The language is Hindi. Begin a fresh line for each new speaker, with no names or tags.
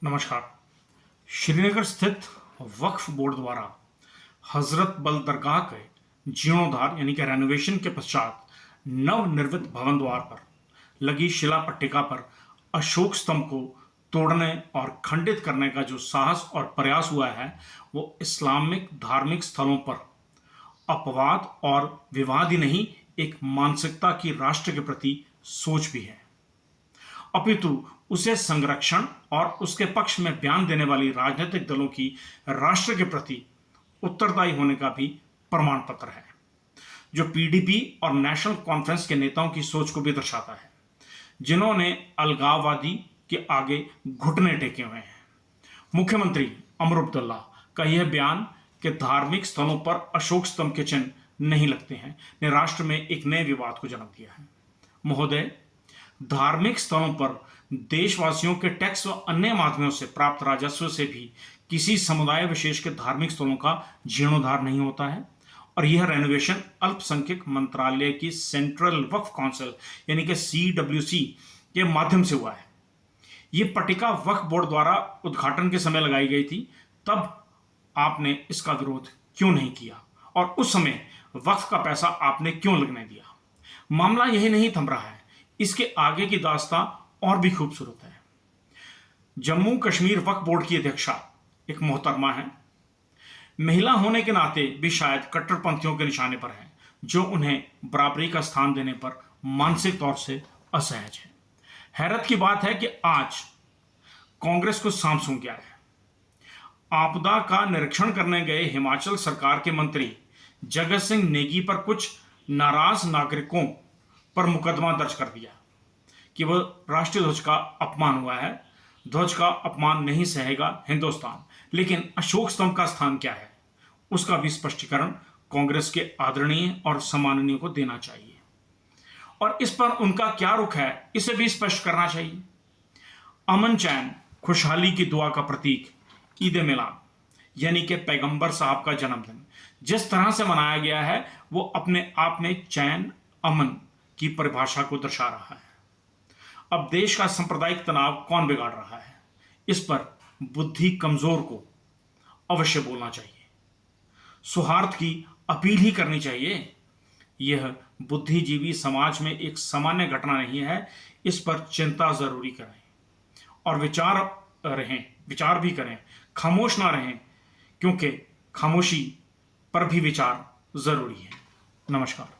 नमस्कार। श्रीनगर स्थित वक्फ बोर्ड द्वारा हजरत बल दरगाह के जीर्णोद्धार यानी कि रेनोवेशन के पश्चात नवनिर्मित भवन द्वार पर लगी शिला पट्टिका पर अशोक स्तंभ को तोड़ने और खंडित करने का जो साहस और प्रयास हुआ है वो इस्लामिक धार्मिक स्थलों पर अपवाद और विवाद ही नहीं, एक मानसिकता की राष्ट्र के प्रति सोच भी है, अपितु उसे संरक्षण और उसके पक्ष में बयान देने वाली राजनीतिक दलों की राष्ट्र के प्रति उत्तरदायी होने का भी प्रमाण पत्र है, जो पीडीपी और नेशनल कॉन्फ्रेंस के नेताओं की सोच को भी दर्शाता है, जिन्होंने अलगाववादी के आगे घुटने टेके हुए हैं। मुख्यमंत्री अमर अब्दुल्ला का यह बयान कि धार्मिक स्थलों पर अशोक स्तंभ के चिन्ह नहीं लगते हैं ने राष्ट्र में एक नए विवाद को जन्म दिया है। महोदय, धार्मिक स्थलों पर देशवासियों के टैक्स व अन्य माध्यमों से प्राप्त राजस्व से भी किसी समुदाय विशेष के धार्मिक स्थलों का जीर्णोद्धार नहीं होता है, और यह रेनोवेशन अल्पसंख्यक मंत्रालय की सेंट्रल वक्फ काउंसिल यानी कि CWC के माध्यम से हुआ है। यह पट्टिका वक्फ बोर्ड द्वारा उद्घाटन के समय लगाई गई थी, तब आपने इसका विरोध क्यों नहीं किया और उस समय वक्फ का पैसा आपने क्यों लगने दिया? मामला यही नहीं थम रहा है, इसके आगे की दास्तां और भी खूबसूरत है। जम्मू कश्मीर वक्फ बोर्ड की अध्यक्षा एक मोहतरमा है, महिला होने के नाते भी शायद कट्टरपंथियों के निशाने पर है, जो उन्हें बराबरी का स्थान देने पर मानसिक तौर से असहज है। हैरत की बात है कि आज कांग्रेस को सांप सूंघ गया है। आपदा का निरीक्षण करने गए हिमाचल सरकार के मंत्री जगत सिंह नेगी पर कुछ नाराज नागरिकों पर मुकदमा दर्ज कर दिया कि वह राष्ट्रीय ध्वज का अपमान हुआ है। ध्वज का अपमान नहीं सहेगा हिंदुस्तान, लेकिन अशोक स्तंभ का स्थान क्या है उसका भी स्पष्टीकरण कांग्रेस के आदरणीय और सम्माननीय को देना चाहिए, और इस पर उनका क्या रुख है इसे भी स्पष्ट करना चाहिए। अमन चैन खुशहाली की दुआ का प्रतीक ईद मिलाद यानी कि पैगंबर साहब का जन्मदिन जिस तरह से मनाया गया है वो अपने आप में चैन अमन की परिभाषा को दर्शा रहा है। अब देश का सांप्रदायिक तनाव कौन बिगाड़ रहा है, इस पर बुद्धि कमजोर को अवश्य बोलना चाहिए, सौहार्द की अपील ही करनी चाहिए। यह बुद्धिजीवी समाज में एक सामान्य घटना नहीं है, इस पर चिंता जरूरी करें और विचार भी करें, खामोश ना रहें, क्योंकि खामोशी पर भी विचार जरूरी है। नमस्कार।